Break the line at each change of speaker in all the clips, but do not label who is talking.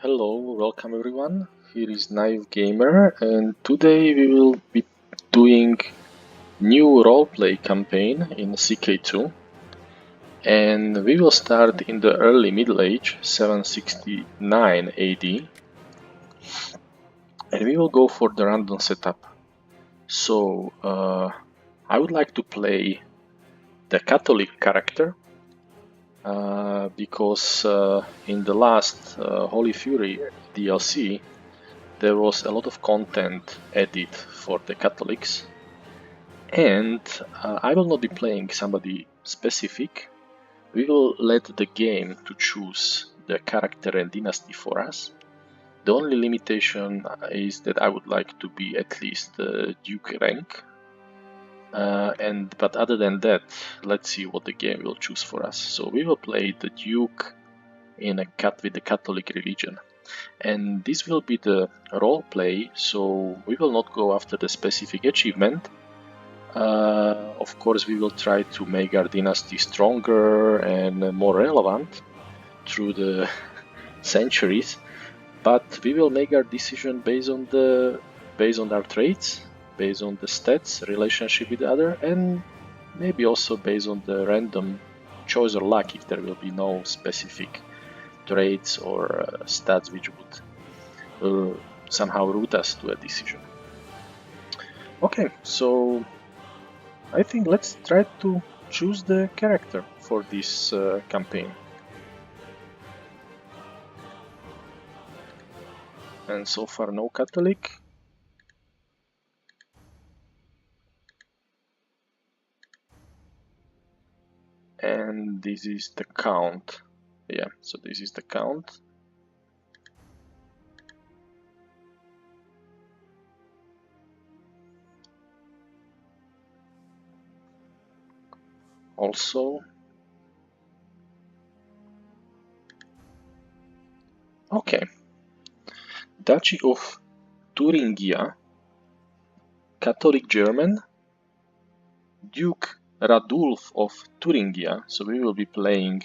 Hello, welcome everyone. Here is Naive Gamer, and today we will be doing new roleplay campaign in CK2, and we will start in the early Middle Age, 769 AD, and we will go for the random setup. So I would like to play the Catholic character because in the last Holy Fury DLC there was a lot of content added for the Catholics, and I will not be playing somebody specific. We will let the game to choose the character and dynasty for us. The only limitation is that I would like to be at least Duke rank. But other than that, let's see what the game will choose for us. So we will play the Duke with the Catholic religion. And this will be the role play, so we will not go after the specific achievement. Of course, we will try to make our dynasty stronger and more relevant through the centuries, but we will make our decision based on our traits, based on the stats, relationship with the other, and maybe also based on the random choice or luck if there will be no specific traits or stats which would somehow route us to a decision. Okay, so I think let's try to choose the character for this campaign. And so far no Catholic. And this is the Count. Yeah, so this is the Count. Also, okay, Duchy of Thuringia, Catholic German, Duke Radulf of Thuringia, so we will be playing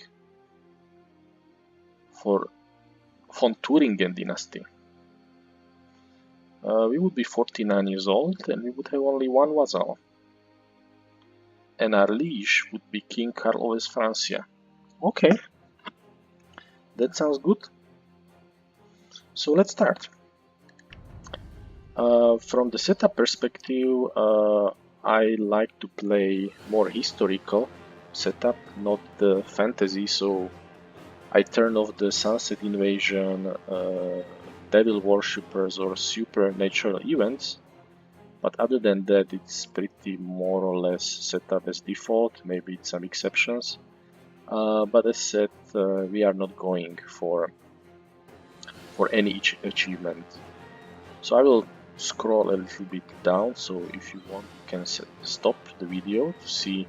for von Thuringen dynasty. We would be 49 years old and we would have only one vassal. And our liege would be King Karl of Francia. Okay, that sounds good. So let's start. From the setup perspective, I like to play more historical setup, not the fantasy, so I turn off the sunset invasion, devil worshippers or supernatural events, but other than that it's pretty more or less set up as default, maybe some exceptions, but as said, we are not going for any achievement. So I will scroll a little bit down, so if you want you can stop the video to see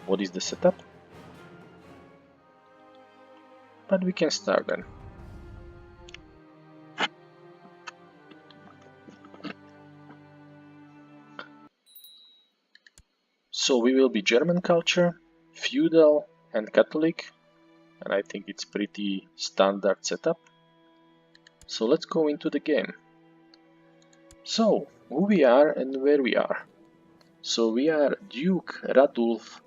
what is the setup. But we can start then. So we will be German culture, feudal and Catholic, and I think it's pretty standard setup. So let's go into the game. So, who we are and where we are. So we are Duke Radulf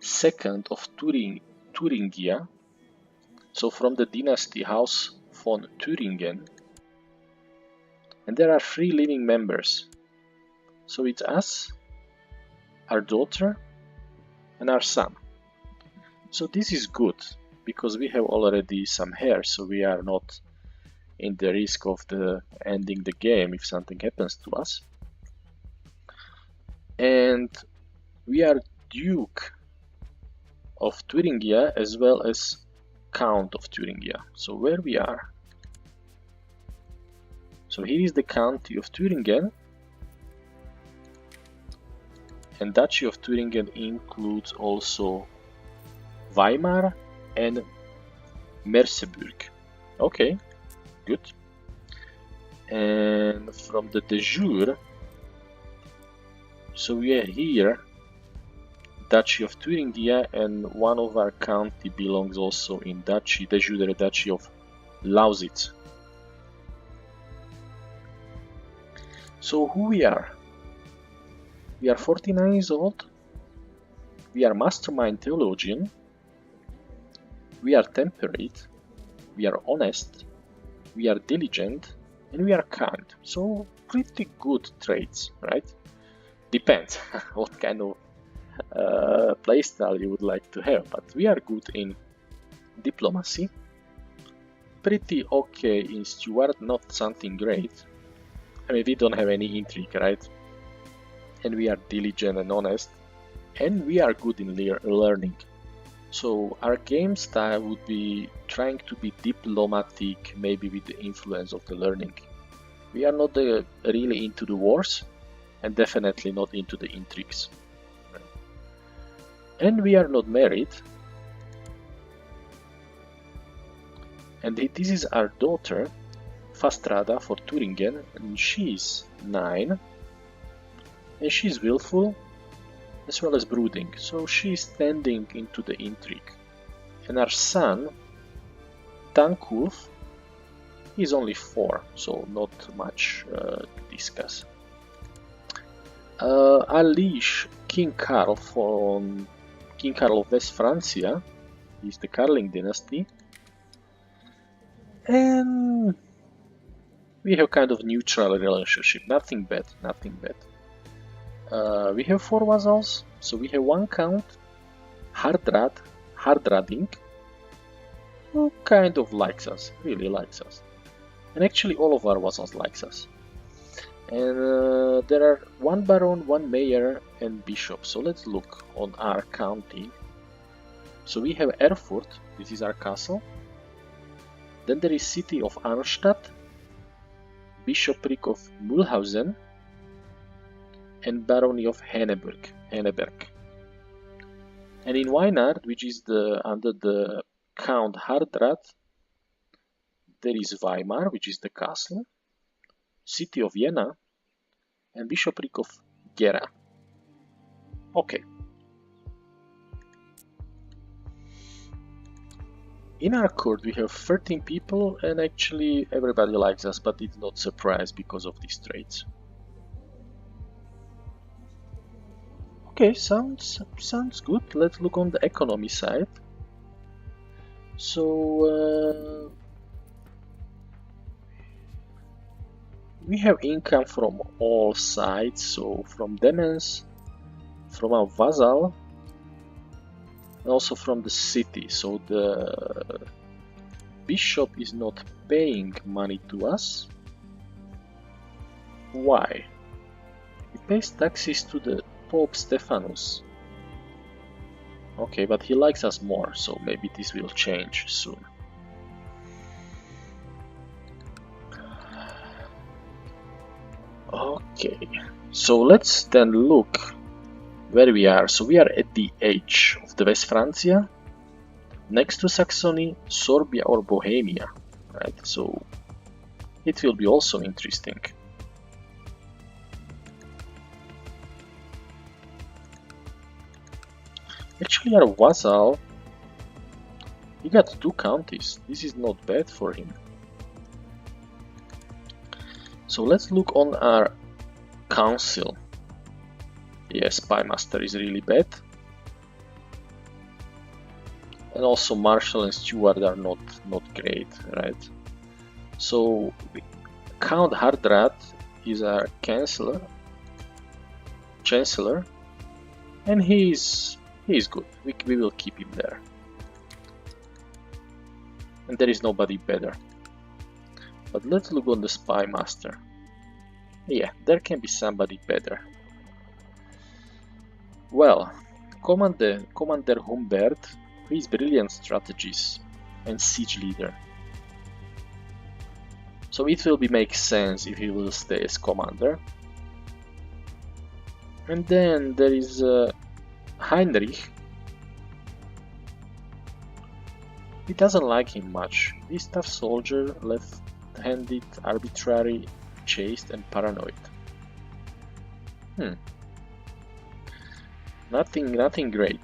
II of Thuringia, so from the dynasty House von Thuringen, and there are 3 living members. So it's us, our daughter, and our son. So this is good, because we have already some hair, so we are not in the risk of ending the game if something happens to us. And we are Duke of Thuringia as well as Count of Thuringia. So where we are. So here is the County of Thuringen, and Duchy of Thuringen includes also Weimar and Merseburg. Okay, good. And from the de jure, so we are here, Duchy of Thuringia, and one of our county belongs also in Duchy, de jure Duchy of Lausitz. So who we are? We are 49 years old. We are mastermind theologian. We are temperate. We are honest. We are diligent. And we are kind. So pretty good traits, right? Depends what kind of playstyle you would like to have, but we are good in diplomacy, pretty okay in steward, not something great. I mean, we don't have any intrigue, right? And we are diligent and honest, and we are good in learning. So our game style would be trying to be diplomatic, maybe with the influence of the learning. We are not really into the wars, and definitely not into the intrigues. And we are not married. And this is our daughter, Fastrada for Thuringen, and she's 9. And she's willful as well as brooding, so she's tending into the intrigue. And our son, Tankulf, is only 4, so not much to discuss. Our liege, King Karl of West Francia, is the Karling dynasty. And we have kind of neutral relationship, nothing bad, nothing bad. We have 4 vassals, so we have 1 count, Hardrading, who kind of likes us, really likes us. And actually all of our vassals likes us. And there are 1 baron, 1 mayor and bishop, so let's look on our county. So we have Erfurt, this is our castle. Then there is city of Arnstadt, bishopric of Mühlhausen, and barony of Henneberg. And in Weinard, which is under the Count Hardrad, there is Weimar, which is the castle, city of Jena, and bishopric of Gera. Okay. In our court we have 13 people, and actually everybody likes us, but it's not surprised because of these traits. Okay, sounds good. Let's look on the economy side. So we have income from all sides, so from demons, from our vassal, and also from the city. So the bishop is not paying money to us. Why? He pays taxes to the Pope Stephanus. Okay, but he likes us more, so maybe this will change soon. Okay, so let's then look where we are. So we are at the edge of the West Francia, next to Saxony, Sorbia or Bohemia, right? So it will be also interesting. Actually, our vassal, he got 2 counties. This is not bad for him. So let's look on our council. Yes, Spymaster is really bad. And also Marshal and Steward are not great, right? So Count Hardrad is our Chancellor, and he is good. We will keep him there. And there is nobody better. But let's look on the Spymaster. Yeah, there can be somebody better. Well, Commander Humbert, he is brilliant strategist and siege leader. So it will make sense if he will stay as commander. And then there is Heinrich. He doesn't like him much. He's tough soldier, left-handed, arbitrary, chaste and paranoid. Nothing great.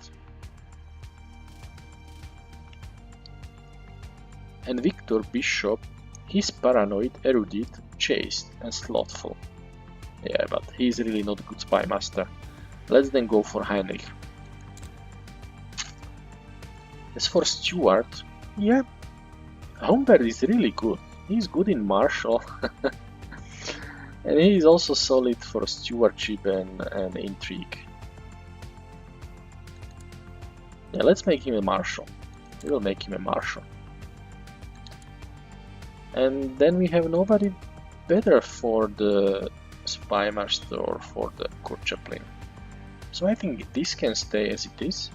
And Victor Bishop, he's paranoid, erudite, chaste and slothful. Yeah, but he's really not a good spy master. Let's then go for Heinrich. As for Stuart, yeah, Humbert is really good. He's good in martial. And he is also solid for stewardship and intrigue. Yeah, let's make him a marshal. We will make him a marshal. And then we have nobody better for the spy master or for the court chaplain. So I think this can stay as it is.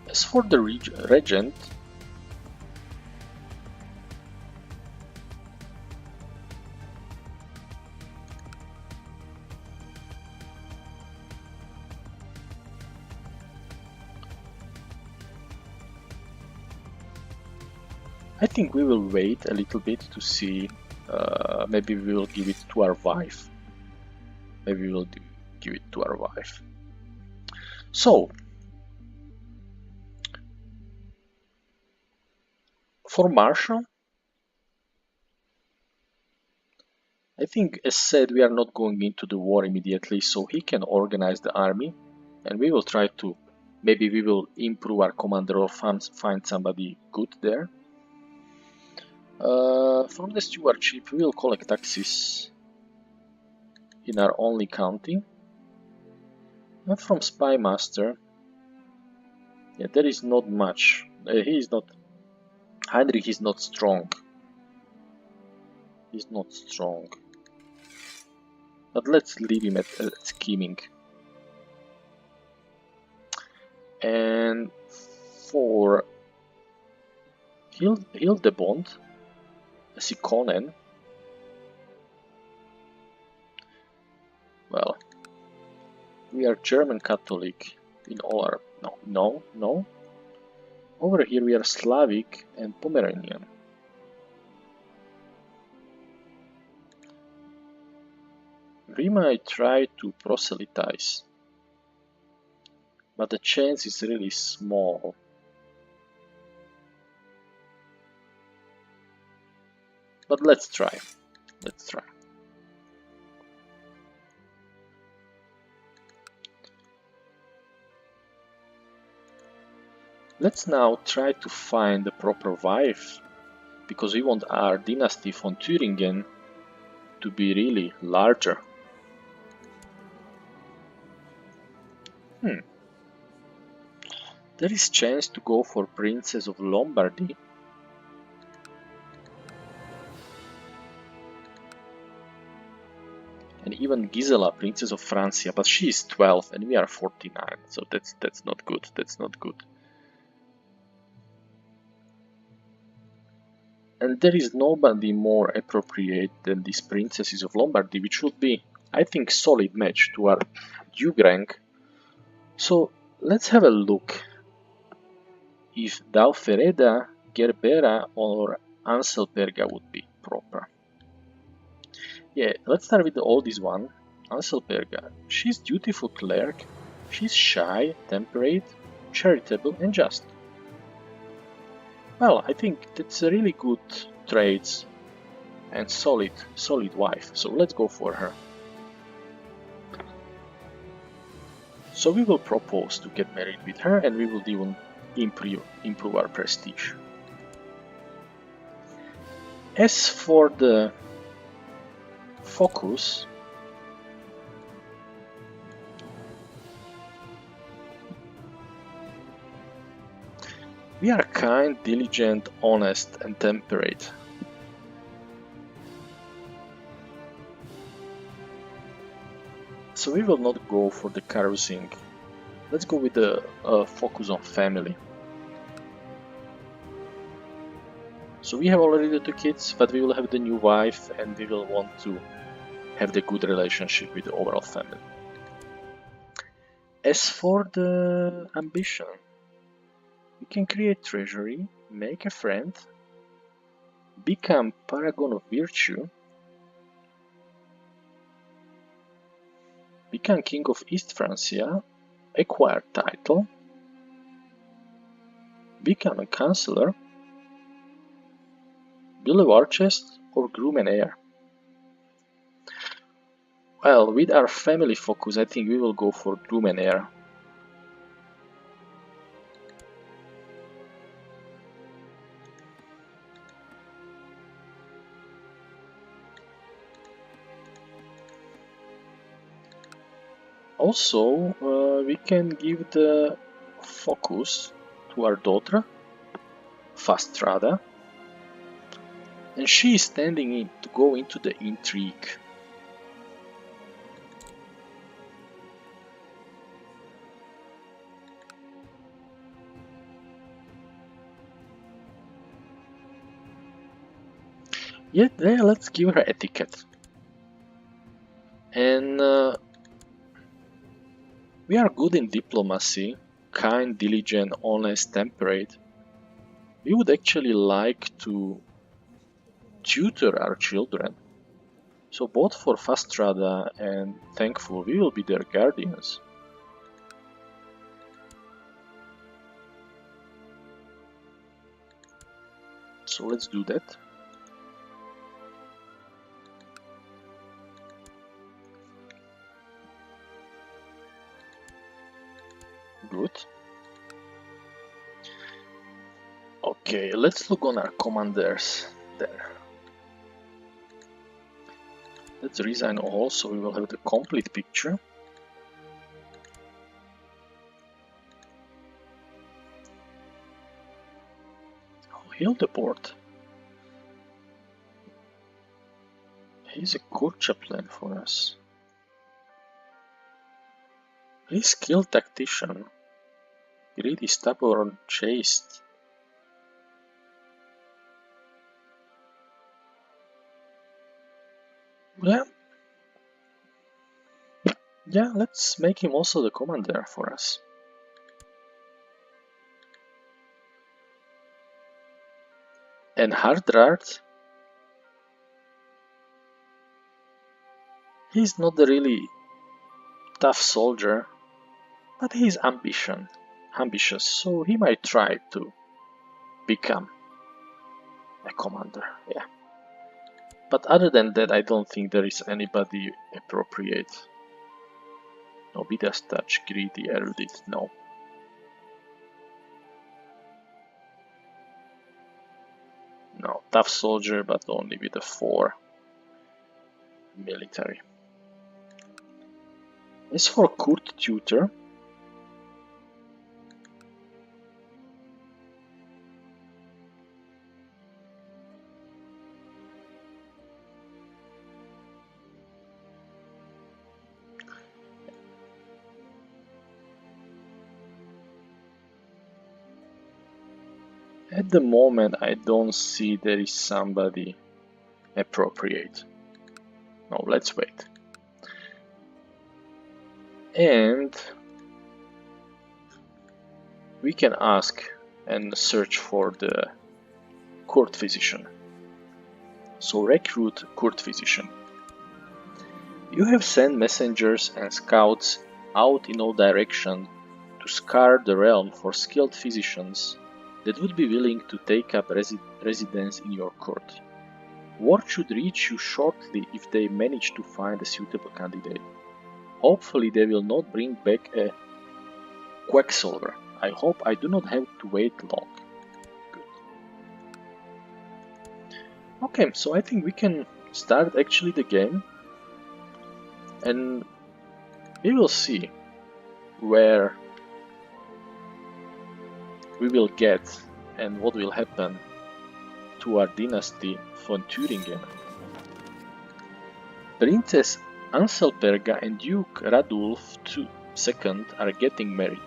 As for the regent, I think we will wait a little bit to see. Maybe we will give it to our wife. Maybe we will give it to our wife. So, for Marshall, I think, as said, we are not going into the war immediately, so he can organize the army, and we will try to. Maybe we will improve our commander or find somebody good there. From the stewardship, we will collect taxes in our only county. And from spy master, yeah, there is not much. He is not. Heinrich is not strong. He's not strong. But let's leave him at scheming. And for Hildebond, Sikonen, well, we are German Catholic in all our... No. Over here we are Slavic and Pomeranian. We might try to proselytize, but the chance is really small. But let's try. Let's now try to find the proper wife, because we want our dynasty von Thuringen to be really larger. There is chance to go for Princess of Lombardy. And even Gisela, Princess of Francia, but she is 12 and we are 49, so that's not good. And there is nobody more appropriate than these Princesses of Lombardy, which would be, I think, solid match to our Duke rank. So let's have a look if Daufereda, Gerbera or Anselberga would be proper. Yeah, let's start with the oldest one, Anselberga. She's dutiful cleric, she's shy, temperate, charitable and just. Well, I think that's a really good traits and solid wife, so let's go for her. So we will propose to get married with her and we will even improve our prestige. As for the focus, we are kind, diligent, honest and temperate. So we will not go for the carousing. Let's go with the focus on family. So we have already the 2 kids, but we will have the new wife and we will want to have the good relationship with the overall family. As for the ambition, we can create treasury, make a friend, become paragon of virtue, become king of East Francia, acquire title, become a counselor, build a war chest or groom an heir. Well, with our family focus, I think we will go for Drumenair. Also, we can give the focus to our daughter, Fastrada, and she is standing in to go into the intrigue. Yeah, let's give her etiquette. And we are good in diplomacy, kind, diligent, honest, temperate. We would actually like to tutor our children. So both for Fastrada and Thankful, we will be their guardians. So let's do that. Good. Okay, let's look on our commanders there. Let's resign all, so we will have the complete picture. Oh, Hildebord. He's a good chaplain for us. He's a skilled tactician. Greedy, stubborn, chaste. Yeah, let's make him also the commander for us. And Hardrart, he's not a really tough soldier, but he's ambitious, so he might try to become a commander, yeah. But other than that, I don't think there is anybody appropriate. No, Vidas touch, greedy, erudite, no. No, tough soldier, but only with a 4 military. As for Kurt Tutor, at the moment I don't see there is somebody appropriate. No, let's wait. And we can ask and search for the court physician. So recruit court physician. You have sent messengers and scouts out in all directions to scour the realm for skilled physicians that would be willing to take up residence in your court. Word should reach you shortly if they manage to find a suitable candidate. Hopefully they will not bring back a quacksalver. I hope I do not have to wait long. Good. Okay, so I think we can start actually the game, and we will see where we will get and what will happen to our dynasty von Thuringen. Princess Anselperga and Duke Radulf II are getting married.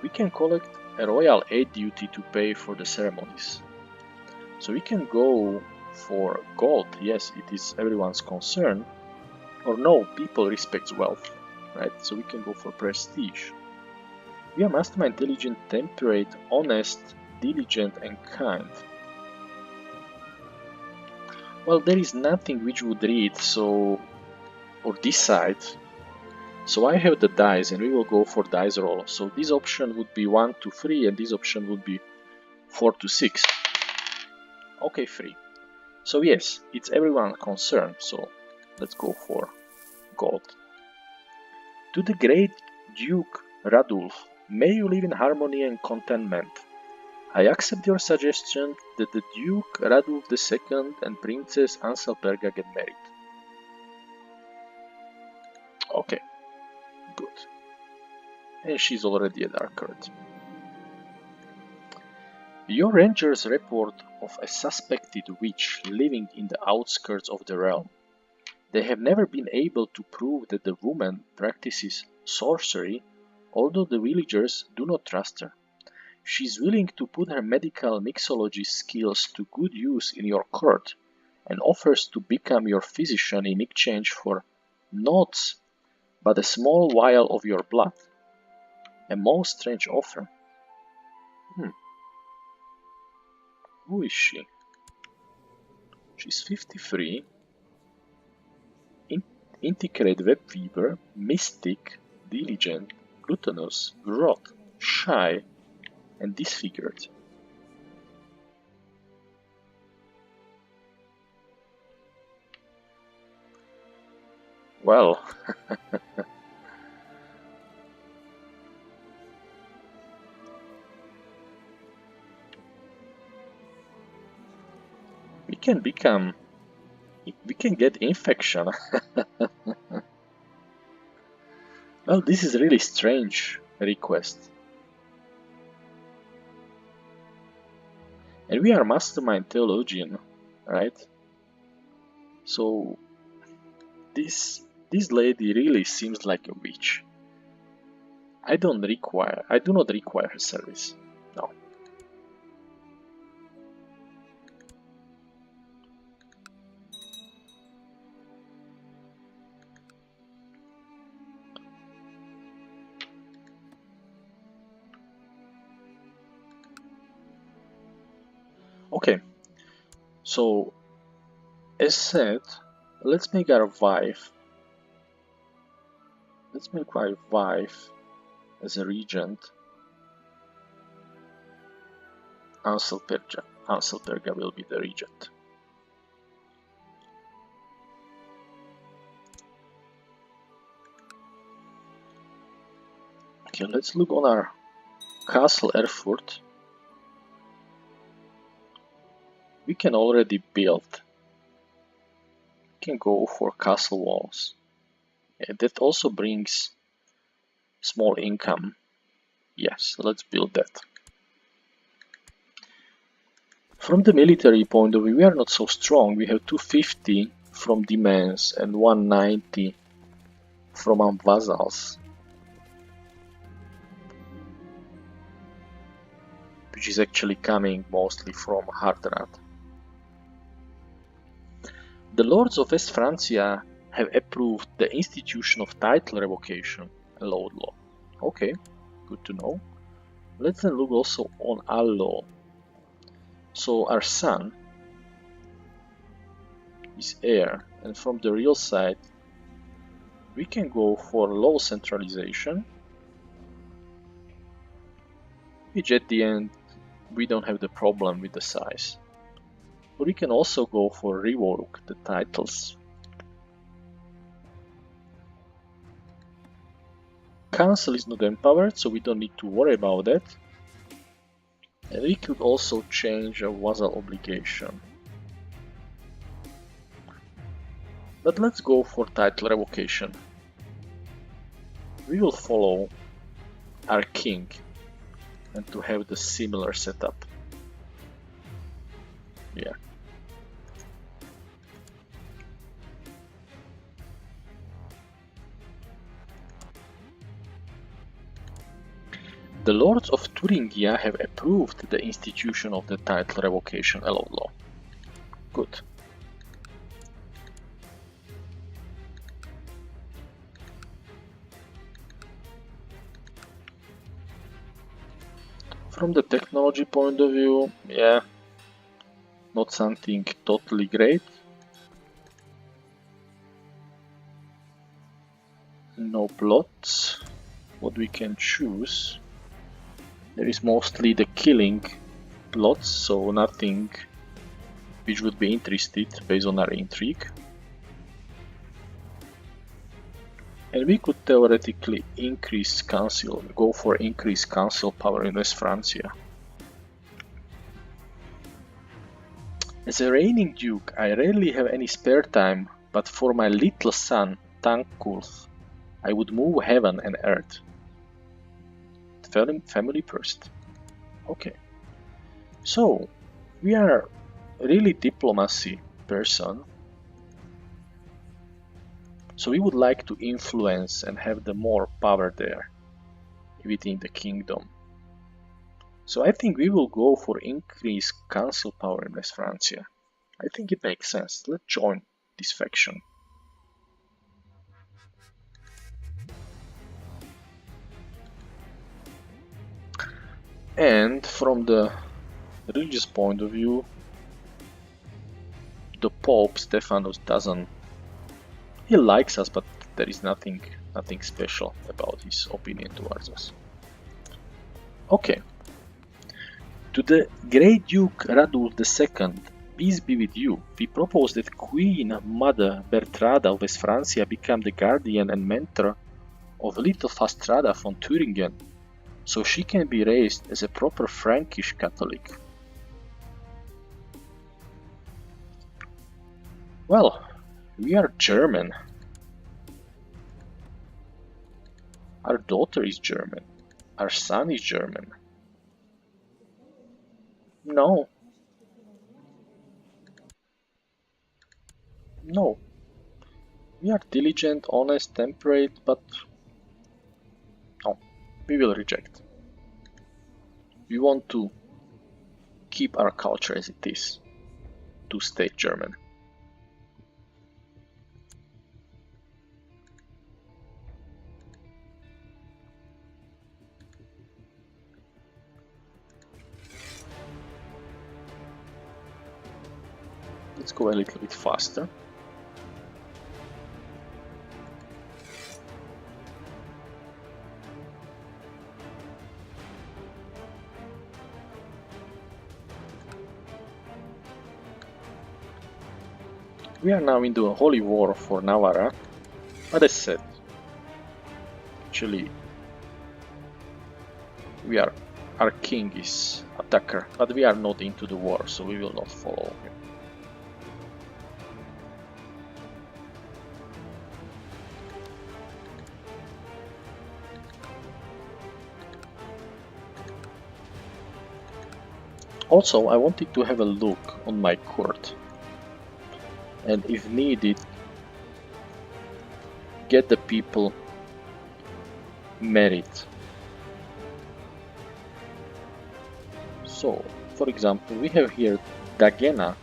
We can collect a royal aid duty to pay for the ceremonies. So we can go for gold, yes, it is everyone's concern, or no, people respect wealth, right? So we can go for prestige. We are mastermind, intelligent, temperate, honest, diligent and kind. Well, there is nothing which would read so or decide. So I have the dice and we will go for dice roll. So this option would be 1 to 3 and this option would be 4 to 6. Okay, 3. So yes, it's everyone concerned, so let's go for God. To the great Duke Radulf, may you live in harmony and contentment. I accept your suggestion that the Duke Radulf II and Princess Anselberga get married. Okay, good. And she's already a dark card. Your rangers report of a suspected witch living in the outskirts of the realm. They have never been able to prove that the woman practices sorcery, although the villagers do not trust her. She is willing to put her medical mixology skills to good use in your court and offers to become your physician in exchange for naught but a small vial of your blood. A most strange offer. Who is she? She's 53. Integrate web weaver, mystic, diligent, gluttonous, grot, shy, and disfigured. Well, we can get infection. Well, this is really strange request. And we are mastermind theologian, right? So this lady really seems like a witch. I do not require her service. No. Okay, so as said, let's make our wife. Let's make my wife as a regent. Anselberga will be the regent. Okay, let's look on our Castle Erfurt. We can already build. We can go for castle walls. Yeah, that also brings small income. Yes, let's build that. From the military point of view, we are not so strong. We have 250 from demands and 190 from our vassals, which is actually coming mostly from Hardrad. The lords of West Francia have approved the institution of title revocation, a law. Okay, good to know. Let's then look also on our law. So our son is heir, and from the real side we can go for low centralization, which at the end we don't have the problem with the size. But we can also go for revoke the titles. Council is not empowered, so we don't need to worry about that. And we could also change a vassal obligation. But let's go for title revocation. We will follow our king and to have the similar setup. Yeah. The lords of Thuringia have approved the institution of the title revocation allowed law. Good. From the technology point of view, yeah, not something totally great. No plots. What we can choose, there is mostly the killing plots, so nothing which would be interested based on our intrigue. And we could theoretically go for increased council power in West Francia. As a reigning duke, I rarely have any spare time, but for my little son, Tankulf, I would move heaven and earth. Family first. Okay. So, we are really diplomacy person. So we would like to influence and have the more power there within the kingdom. So I think we will go for increased council power in West Francia. I think it makes sense. Let's join this faction. And from the religious point of view, the Pope Stephanus doesn't. He likes us, but there is nothing special about his opinion towards us. Okay. To the Great Duke Radul II, peace be with you, we propose that Queen Mother Bertrada of West Francia become the guardian and mentor of little Fastrada von Thuringen, so she can be raised as a proper Frankish Catholic. Well, we are German. Our daughter is German. Our son is German. No. No. We are diligent, honest, temperate, but no, we will reject. We want to keep our culture as it is, to stay German. Let's go a little bit faster. We are now in the Holy War for Navarra, but as said, actually, our king is attacker, but we are not into the war, so we will not follow him. Also, I wanted to have a look on my court, and if needed, get the people married. So, for example, we have here Dagena,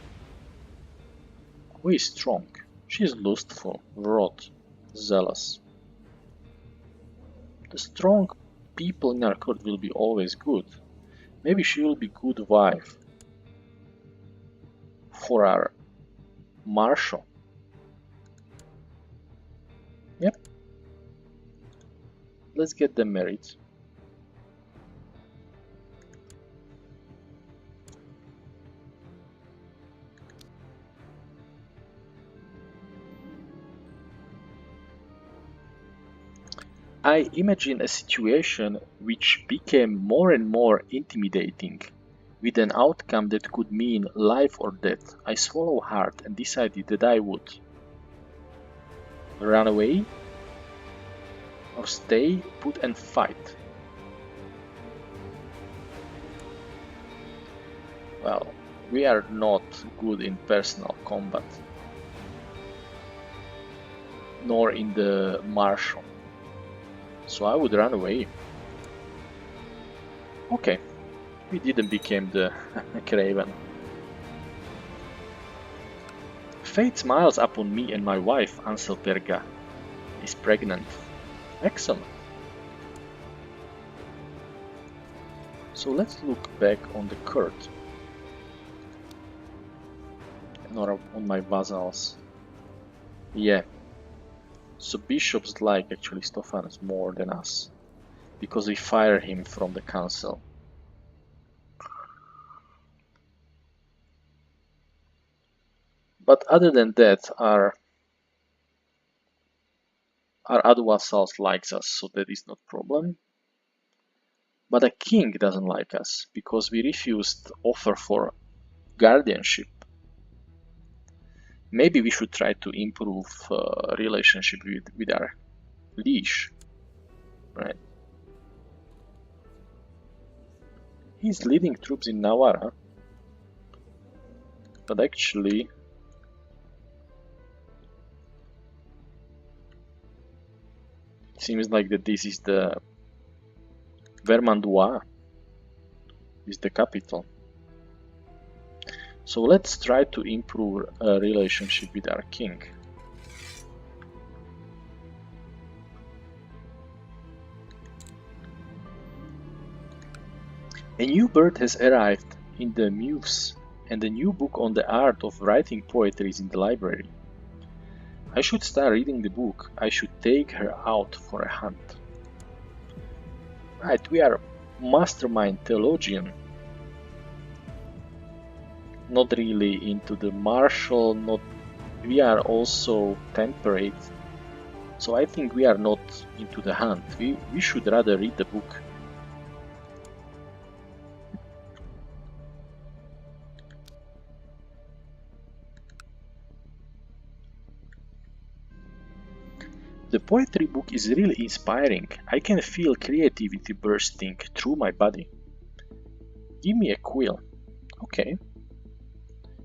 who is strong. She is lustful, wrought, zealous. The strong people in our court will be always good. Maybe she will be good wife for our marshal. Yep. Let's get them married. I imagine a situation which became more and more intimidating, with an outcome that could mean life or death. I swallowed hard and decided that I would run away or stay put and fight. Well, we are not good in personal combat, nor in the martial, so I would run away. Okay, we didn't become the craven. Fate smiles upon me and my wife, Anselperga, is pregnant. Excellent. So let's look back on the court. Or on my vassals. Yeah. So bishops like actually Stephanus more than us, because we fire him from the council. But other than that, our Our other vassals likes us, so that is not problem. But the king doesn't like us because we refused offer for guardianship. Maybe we should try to improve relationship with our liege, right? He's leading troops in Navarra, but actually it seems like that this is the Vermandois is the capital. So let's try to improve a relationship with our king. A new bird has arrived in the Muse, and a new book on the art of writing poetry is in the library. I should start reading the book. I should take her out for a hunt. Right, we are mastermind theologian. Not really into the martial, we are also temperate. So I think we are not into the hunt. We should rather read the book. The poetry book is really inspiring. I can feel creativity bursting through my body. Give me a quill. Okay.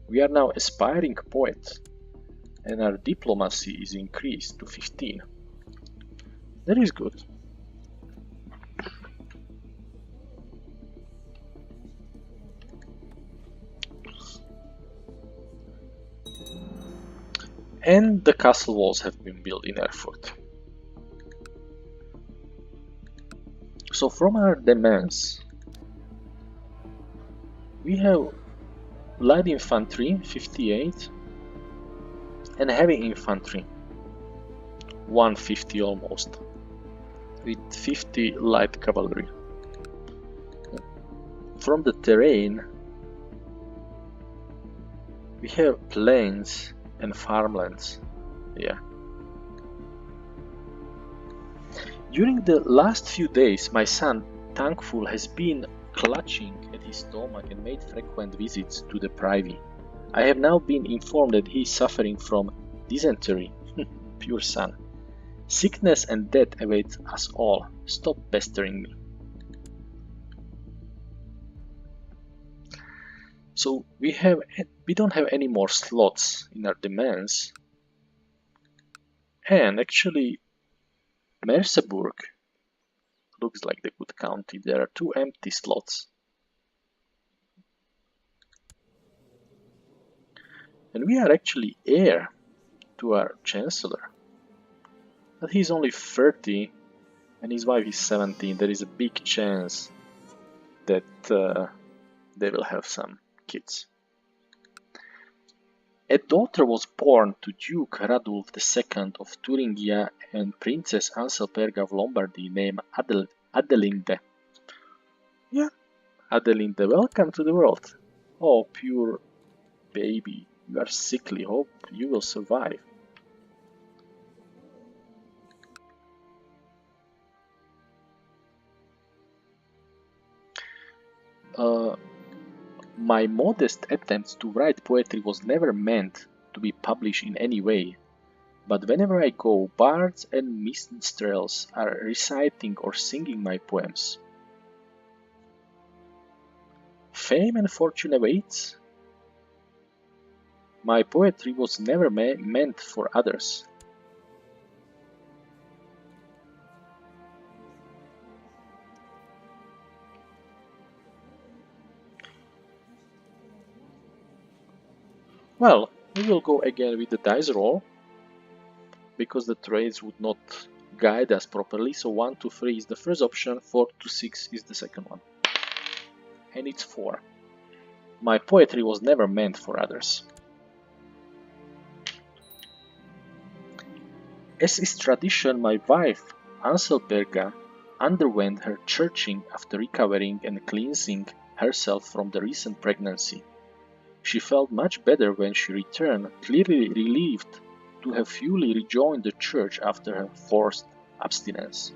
We are now aspiring poets, and our diplomacy is increased to 15. That is good. And the castle walls have been built in Erfurt. So from our demands, we have light infantry 58 and heavy infantry 150 almost, with 50 light cavalry. From the terrain, we have plains and farmlands. Yeah. During the last few days, my son, thankful, has been clutching at his stomach and made frequent visits to the privy. I have now been informed that he is suffering from dysentery. Pure son. Sickness and death awaits us all. Stop pestering me. So we don't have any more slots in our demands. And actually, Merseburg looks like the good county. There are 2 empty slots. And we are actually heir to our chancellor. But he's only 30 and his wife is 17. There is a big chance that they will have some kids. A daughter was born to Duke Radulf II of Thuringia and Princess Anselberga of Lombardy named Adelinde. Yeah, Adelinde, welcome to the world. Oh, pure baby, you are sickly, hope you will survive. My modest attempts to write poetry was never meant to be published in any way, but whenever I go, bards and minstrels are reciting or singing my poems. Fame and fortune awaits? My poetry was never meant for others. Well, we will go again with the dice roll, because the trades would not guide us properly. So 1, 2, 3 is the first option, 4 to 6 is the second one. And it's 4. My poetry was never meant for others. As is tradition, my wife, Anselberga, underwent her churching after recovering and cleansing herself from the recent pregnancy. She felt much better when she returned, clearly relieved to have fully rejoined the church after her forced abstinence.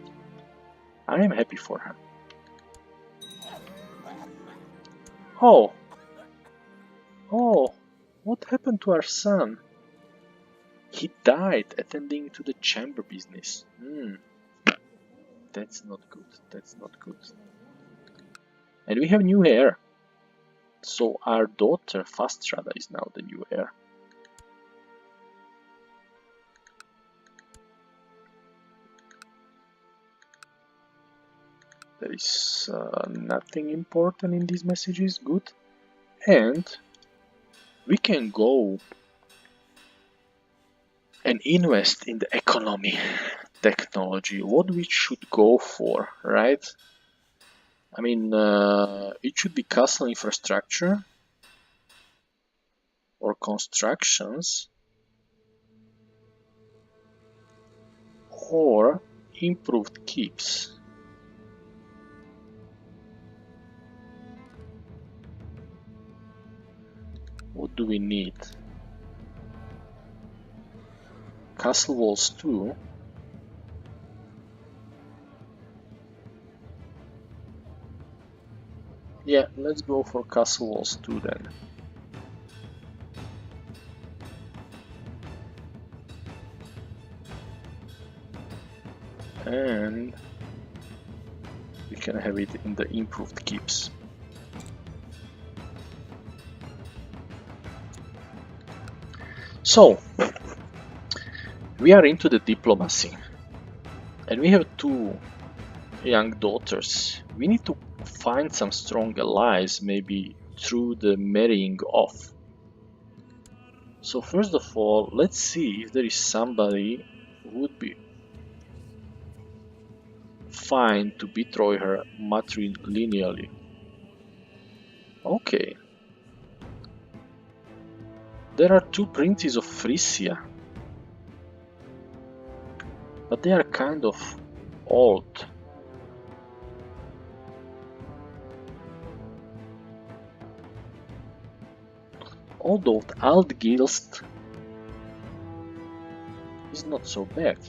I am happy for her. Oh! Oh! What happened to our son? He died attending to the chamber business. That's not good. That's not good. And we have new heir. So our daughter Fastrada is now the new heir. There is nothing important in these messages. Good. And we can go and invest in the economy, technology, what we should go for, right? I mean, it should be castle infrastructure or constructions or improved keeps. What do we need? Castle walls too. Yeah, let's go for castle walls too then. And we can have it in the improved keeps. So, we are into the diplomacy. And we have two young daughters. We need to find some strong allies, maybe through the marrying off. So first of all, let's see if there is somebody who would be fine to betroth her matrilineally. Okay. There are two princes of Frisia, but they are kind of old. Although Aldgilst is not so bad.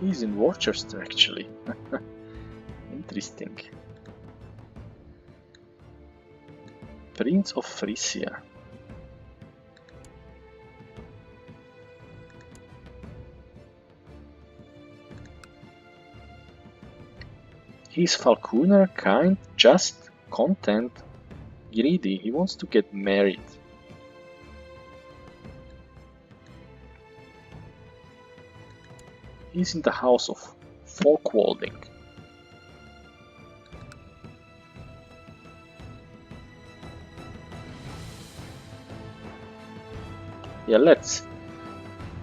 He's in Worcester actually. Interesting. Prince of Frisia. He's falconer, kind, just, content, greedy. He wants to get married. He's in the house of Folkwalding. Yeah,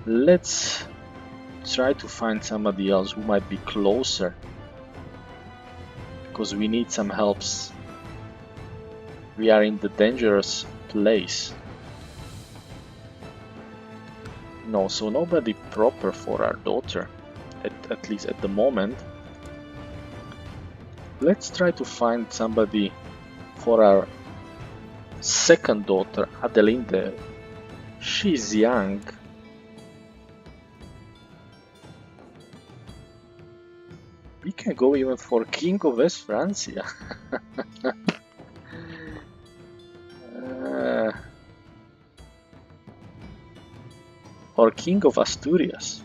let's try to find somebody else who might be closer, because we need some helps. We are in the dangerous place. No, so nobody proper for our daughter, at least at the moment. Let's try to find somebody for our second daughter, Adelinde. She's young. We can go even for King of West Francia. Or King of Asturias.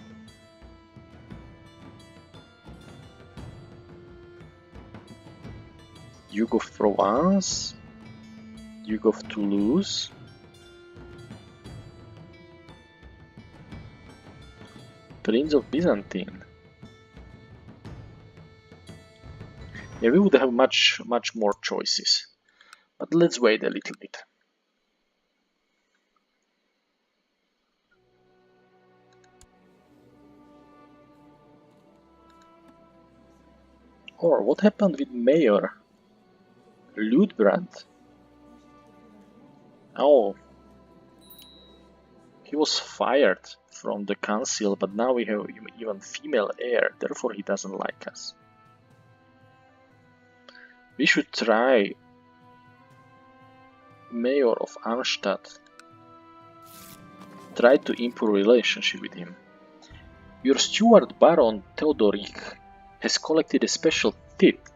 Duke of Provence. Duke of Toulouse. Prince of Byzantine. Yeah, we would have much more choices. But let's wait a little bit. Or what happened with Mayor Ludebrand? Oh, he was fired from the council, but now we have even female heir, therefore he doesn't like us. We should try mayor of Arnstadt tried to improve relationship with him. Your steward Baron Theodoric has collected a special tip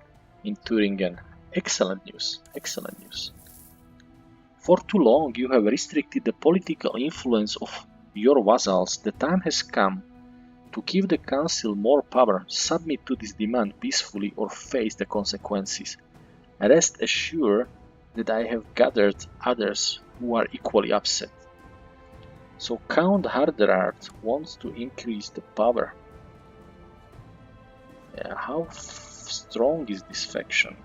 in Thuringen. Excellent news, excellent news. For too long you have restricted the political influence of your vassals. The time has come to give the council more power. Submit to this demand peacefully or face the consequences. Rest assured that I have gathered others who are equally upset. So Count Harderard wants to increase the power. How strong is this faction?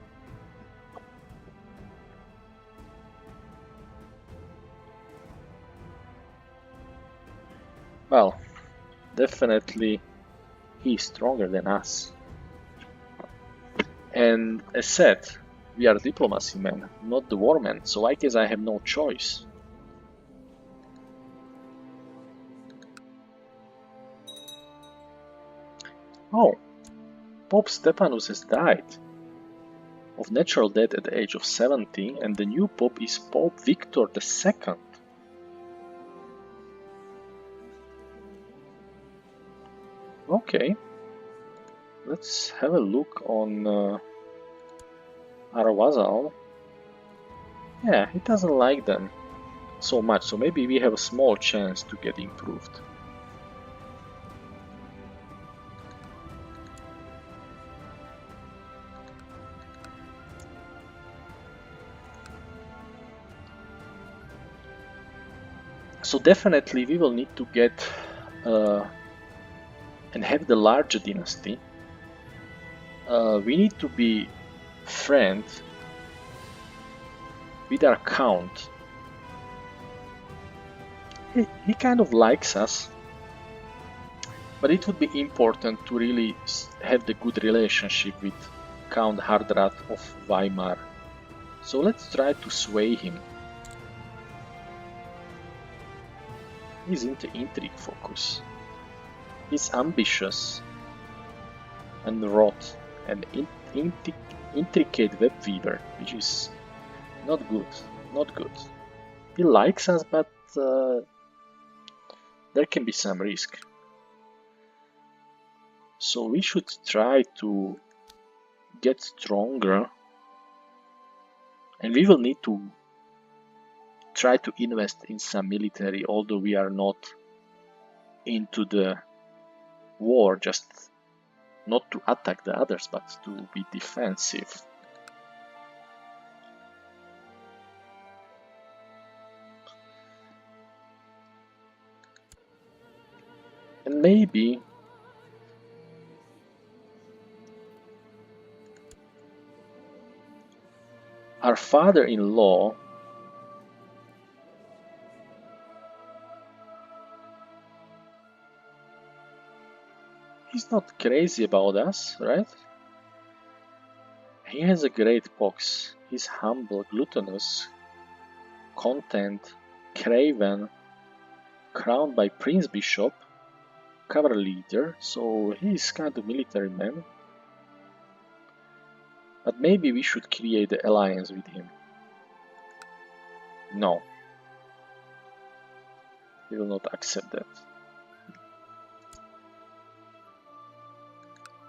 Well, definitely he is stronger than us. And as said, we are diplomacy men, not the war men, so I guess I have no choice. Oh, Pope Stephanus has died of natural death at the age of 70, and the new Pope is Pope Victor II. Okay, let's have a look on our vassal. Yeah, he doesn't like them so much, so maybe we have a small chance to get improved. So definitely we will need to get and have the larger dynasty. We need to be friend with our count. He kind of likes us, but it would be important to really have the good relationship with Count Hardrath of Weimar. So let's try to sway him. He's into intrigue focus. He's ambitious and wrought and intricate web weaver, which is not good, not good. He likes us, but there can be some risk. So we should try to get stronger, and we will need to try to invest in some military, although we are not into the war, just not to attack the others, but to be defensive. And maybe our father-in-law he's not crazy about us, right? He has a great box. He's humble, gluttonous, content, craven, crowned by Prince Bishop, cavalry leader, so he's kind of military man. But maybe we should create an alliance with him. No. He will not accept that.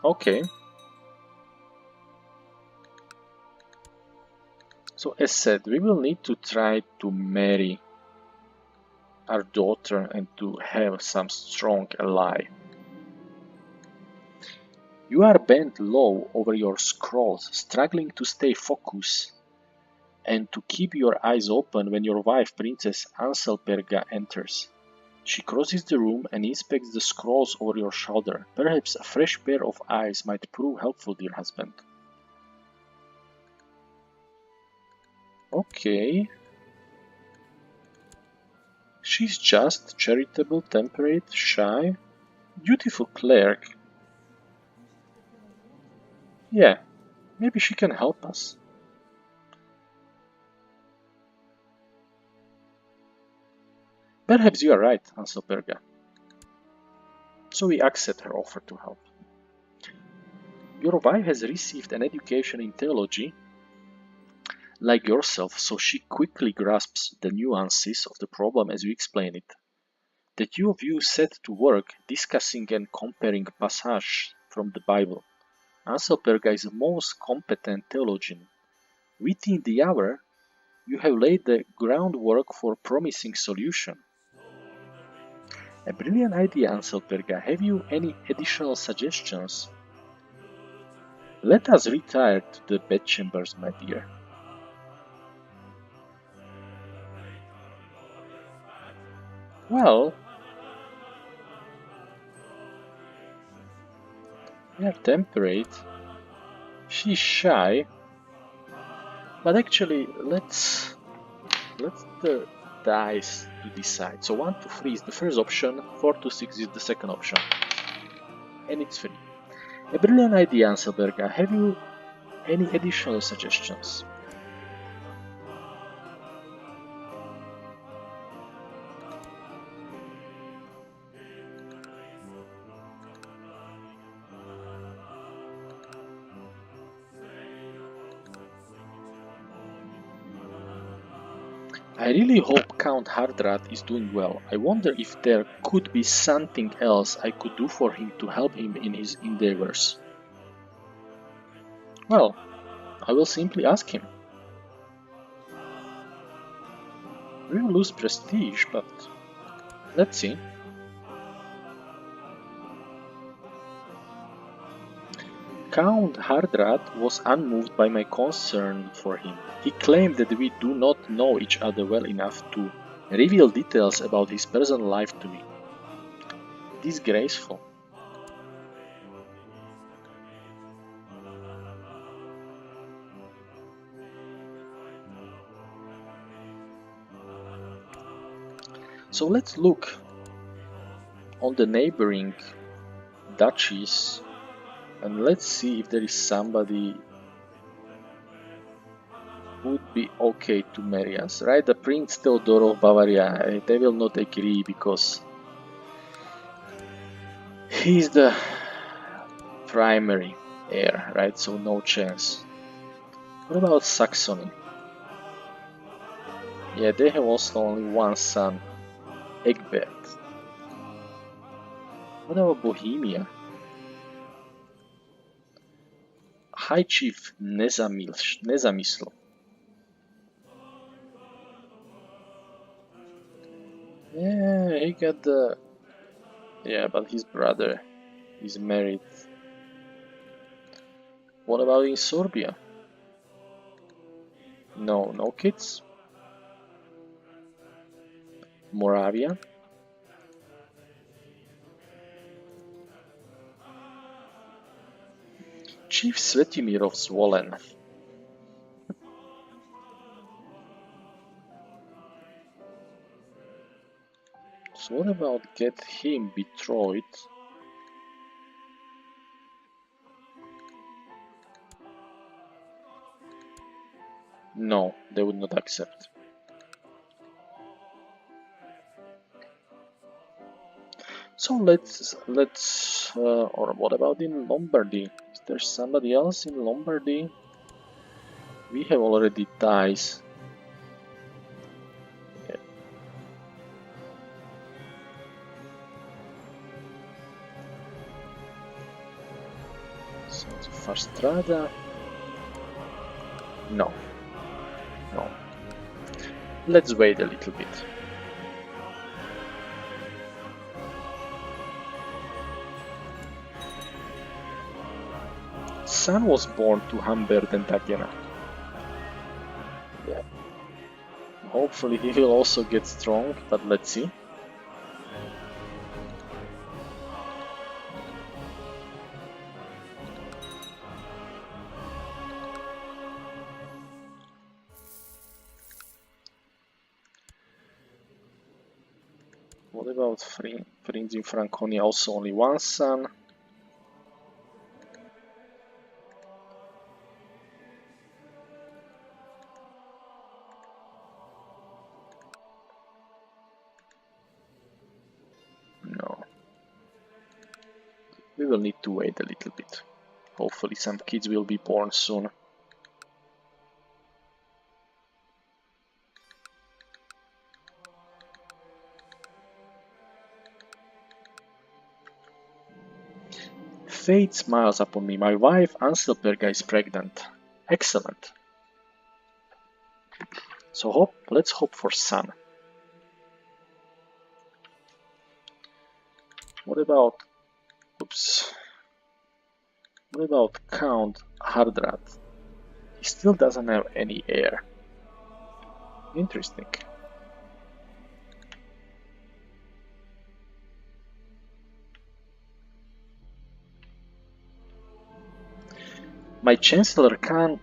Okay. So as said, we will need to try to marry our daughter and to have some strong ally. You are bent low over your scrolls, struggling to stay focused and to keep your eyes open when your wife, Princess Anselberga, enters. She crosses the room and inspects the scrolls over your shoulder. Perhaps a fresh pair of eyes might prove helpful, dear husband. Okay. She's just, charitable, temperate, shy, beautiful cleric. Yeah, maybe she can help us. Perhaps you are right, Anselberga. So we accept her offer to help. Your wife has received an education in theology, like yourself, so she quickly grasps the nuances of the problem as you explain it. The two of you set to work discussing and comparing passages from the Bible. Anselberga is a most competent theologian. Within the hour, you have laid the groundwork for a promising solution. A brilliant idea, Anselberga. Have you any additional suggestions? Let us retire to the bedchambers, my dear. Well, we are temperate. She's shy. But actually, let's the dice to decide. So 1 to 3 is the first option, 4 to 6 is the second option. And it's free. A brilliant idea, Anselberga. Have you any additional suggestions? I really hope Count Hardrat is doing well. I wonder if there could be something else I could do for him to help him in his endeavors. Well, I will simply ask him. We will lose prestige, but let's see. Count Hardrat was unmoved by my concern for him. He claimed that we do not know each other well enough to reveal details about his personal life to me. Disgraceful. So let's look on the neighboring duchies and let's see if there is somebody who would be okay to marry us, right? The Prince Theodore of Bavaria, they will not agree because he's the primary heir, right? So no chance. What about Saxony? Yeah, they have also only one son, Egbert. What about Bohemia? High Chief Nezamysl. Yeah, he got the... Yeah, but his brother is married. What about in Serbia? No, no kids. Moravia? Chief Svetimir of Zvolen. So what about get him betrothed? No, they would not accept. So or what about in Lombardy? Is there somebody else in Lombardy? We have already ties. Yeah. So Fastrada. No. No. Let's wait a little bit. Son was born to Humbert and Tatiana. Yeah. Hopefully he will also get strong, but let's see. What about Prince in Franconia? Also only one son. No. We will need to wait a little bit. Hopefully some kids will be born soon. fate smiles upon me. My wife Anselberga is pregnant. Excellent. So let's hope for son. What about Count Hardrad? He still doesn't have any heir. Interesting. My Chancellor Count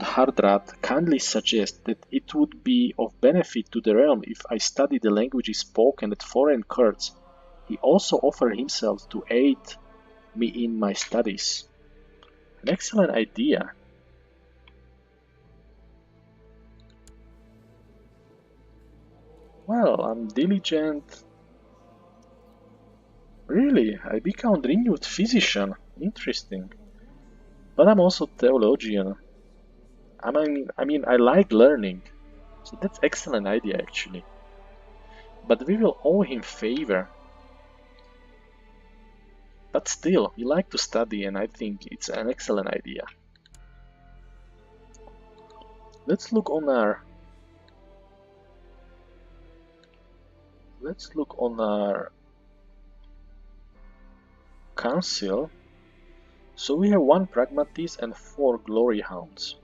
Hardrad kindly suggests that it would be of benefit to the realm if I study the languages spoken at foreign courts. He also offered himself to aid me in my studies. An excellent idea. Well, I'm diligent. Really, I become renewed physician. Interesting. But I'm also theologian. I mean, I like learning. So that's excellent idea actually. But we will owe him favor. But still, we like to study and I think it's an excellent idea. Let's look on our council. So we have 1 pragmatist and 4 glory hounds.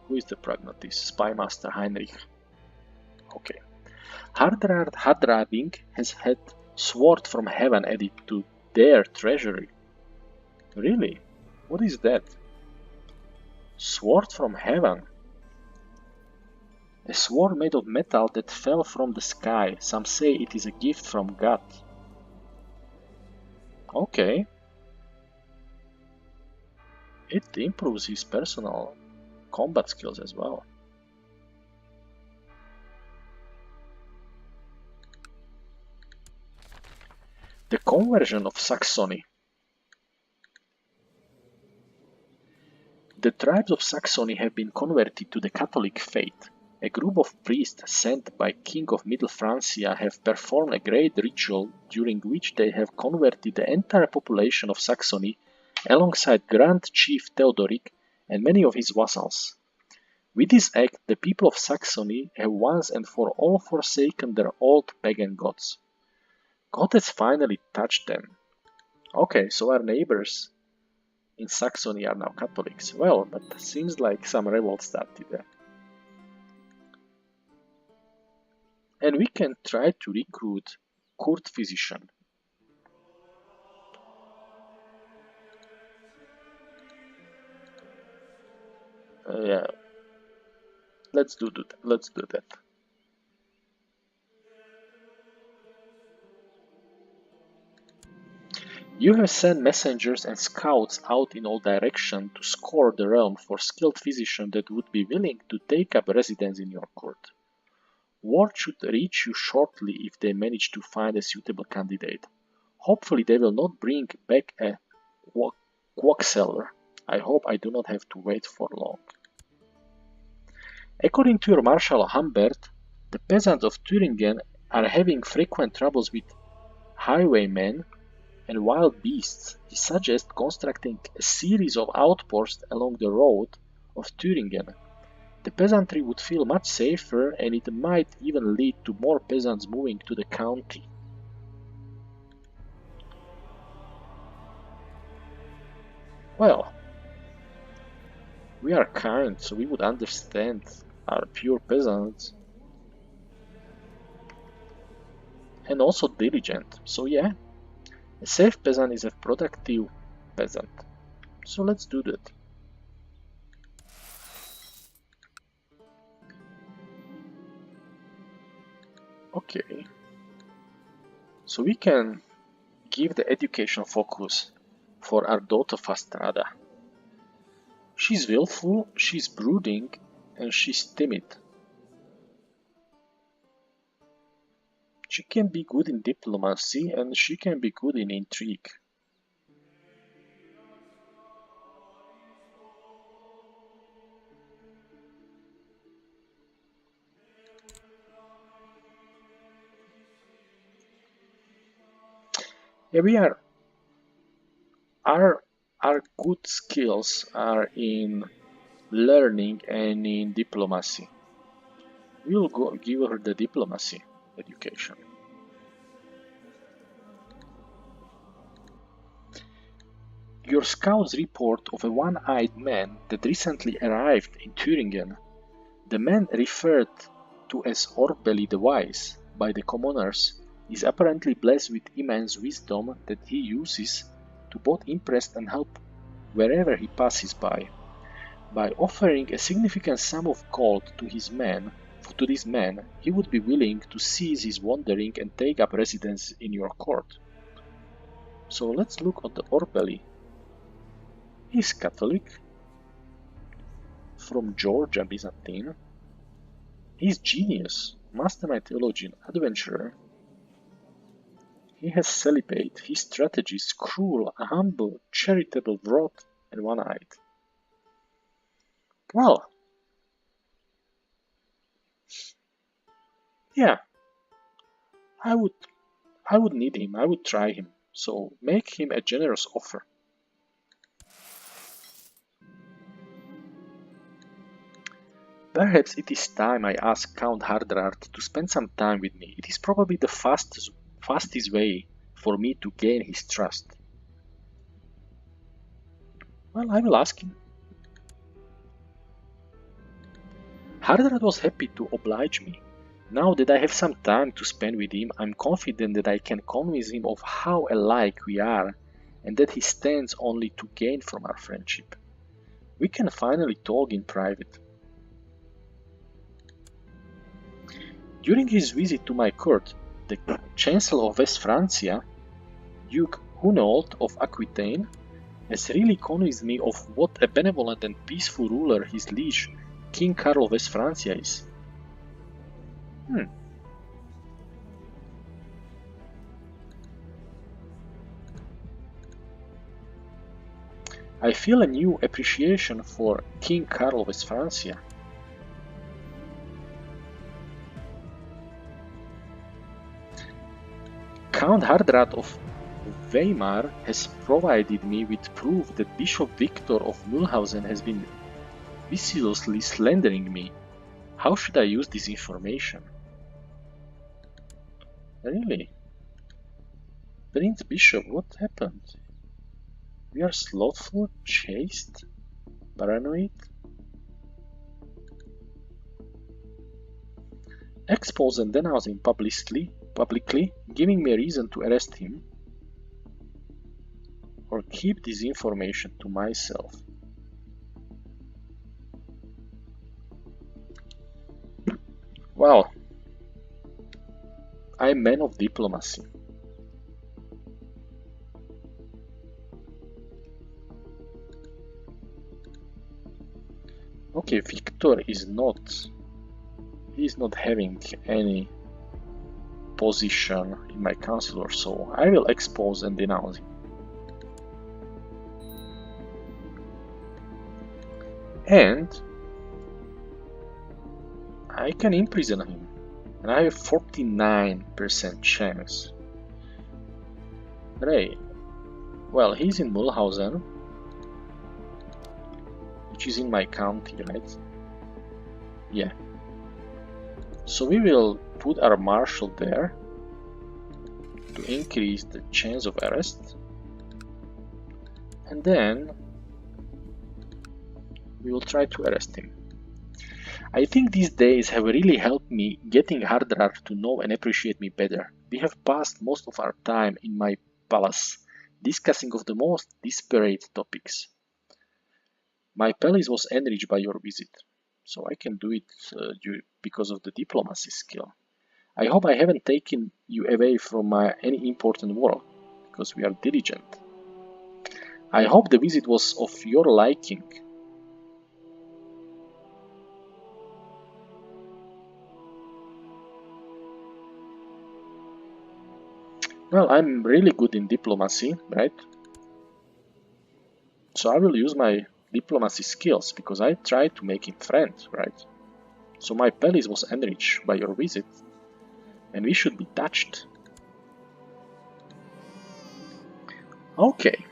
Who is the pragmatist? Spymaster Heinrich. Okay. Hardrading has had Sword from Heaven added to their treasury. Really? What is that? Sword from Heaven? A sword made of metal that fell from the sky. Some say it is a gift from God. Okay. It improves his personal combat skills as well. The conversion of Saxony. The tribes of Saxony have been converted to the Catholic faith. A group of priests sent by King of Middle Francia have performed a great ritual during which they have converted the entire population of Saxony alongside Grand Chief Theodoric and many of his vassals. With this act, the people of Saxony have once and for all forsaken their old pagan gods. God has finally touched them. Okay, so our neighbors in Saxony are now Catholics. Well, but seems like some revolt started there. And we can try to recruit court physician. Yeah, let's do that. You have sent messengers and scouts out in all directions to scour the realm for skilled physicians that would be willing to take up residence in your court. Word should reach you shortly if they manage to find a suitable candidate. Hopefully they will not bring back a quackseller. I hope I do not have to wait for long. According to your Marshal Humbert, the peasants of Thuringen are having frequent troubles with highwaymen and wild beasts. He suggests constructing a series of outposts along the road of Thuringen. The peasantry would feel much safer and it might even lead to more peasants moving to the county. Well, we are kind, so we would understand our pure peasants. And also diligent, so yeah. A safe peasant is a productive peasant. So let's do that. Okay. So we can give the education focus for our daughter Fastrada. She's willful, she's brooding, and she's timid. She can be good in diplomacy and she can be good in intrigue. Yeah, good skills are in learning and in diplomacy. We'll give her the diplomacy education. Your scouts report of a one-eyed man that recently arrived in Thuringen. The man referred to as Orbeli the Wise by the commoners is apparently blessed with immense wisdom that he uses to both impress and help wherever he passes by. By offering a significant sum of gold to this man, he would be willing to cease his wandering and take up residence in your court. So let's look at the Orbeli. He's Catholic, from Georgia, Byzantine. He's genius, mastermind theologian, adventurer. He has celibate, his strategy is cruel, humble, charitable, wrought, and one-eyed. Well, yeah, I would need him, I would try him, so make him a generous offer. Perhaps it is time I ask Count Hardrart to spend some time with me. It is probably the fastest way for me to gain his trust. Well, I will ask him. Hardrart was happy to oblige me. Now that I have some time to spend with him, I'm confident that I can convince him of how alike we are and that he stands only to gain from our friendship. We can finally talk in private. During his visit to my court, the Chancellor of West Francia, Duke Hunold of Aquitaine, has really convinced me of what a benevolent and peaceful ruler his liege, King Karl of West Francia, is. I feel a new appreciation for King Karl of West Francia. Count Hardrart of Weimar has provided me with proof that Bishop Victor of Mühlhausen has been viciously slandering me. How should I use this information? Really? Prince Bishop, what happened? We are slothful, chaste, paranoid? Expose and denounce him publicly, giving me a reason to arrest him, or keep this information to myself. Well, I'm a man of diplomacy. Okay, Victor is not having any position in my council or so. I will expose and denounce him. And I can imprison him. And I have 49% chance. Great. Well, he's in Mühlhausen, which is in my county, right? Yeah. So we will put our marshal there to increase the chance of arrest. And then we will try to arrest him. I think these days have really helped me getting Hardrart to know and appreciate me better. We have passed most of our time in my palace, discussing of the most disparate topics. My palace was enriched by your visit, so I can do it because of the diplomacy skill. I hope I haven't taken you away from any important work, because we are diligent. I hope the visit was of your liking. Well, I'm really good in diplomacy, right? So I will use my diplomacy skills, because I tried to make him friend, right? So my palace was enriched by your visit, and we should be touched. Okay.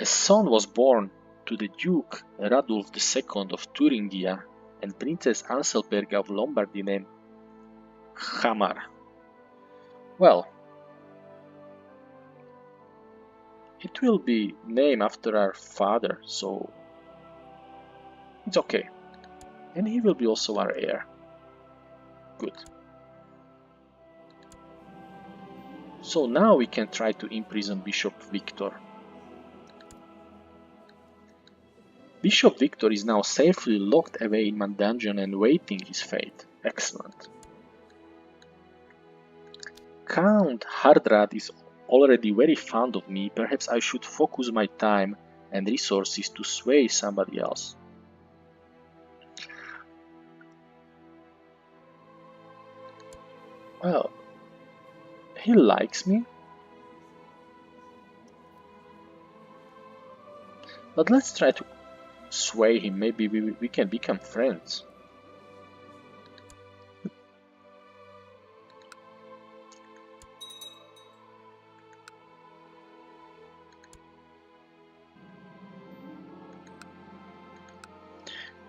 A son was born to the Duke Radulf II of Thuringia and Princess Anselberga of Lombardy named Hamar. Well, it will be named after our father, so it's okay. And he will be also our heir. Good. So now we can try to imprison Bishop Victor. Bishop Victor is now safely locked away in my dungeon and waiting his fate. Excellent. Count Hardrad is already very fond of me. Perhaps I should focus my time and resources to sway somebody else. Well, he likes me. But let's try to sway him. Maybe we can become friends.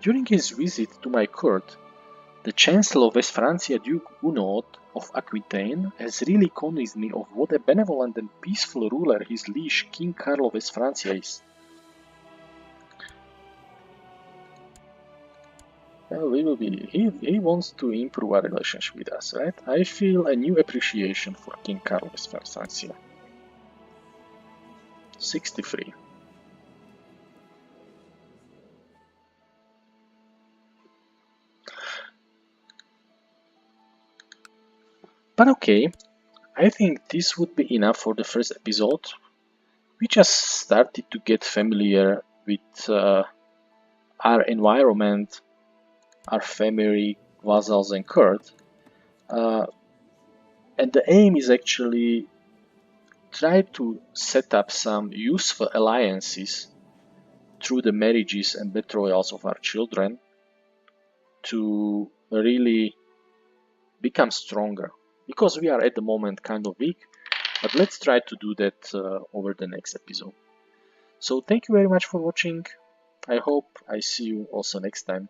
During his visit to my court, the Chancellor of West Francia, Duke Unod of Aquitaine, has really convinced me of what a benevolent and peaceful ruler his liege King Carlo of West Francia is. Well, he wants to improve our relationship with us, right? I feel a new appreciation for King Carlo of West Francia. 63. But okay, I think this would be enough for the first episode. We just started to get familiar with our environment, our family, vassals and court. And the aim is actually try to set up some useful alliances through the marriages and betrothals of our children to really become stronger. Because we are at the moment kind of weak, but let's try to do that over the next episode. So thank you very much for watching. I hope I see you also next time.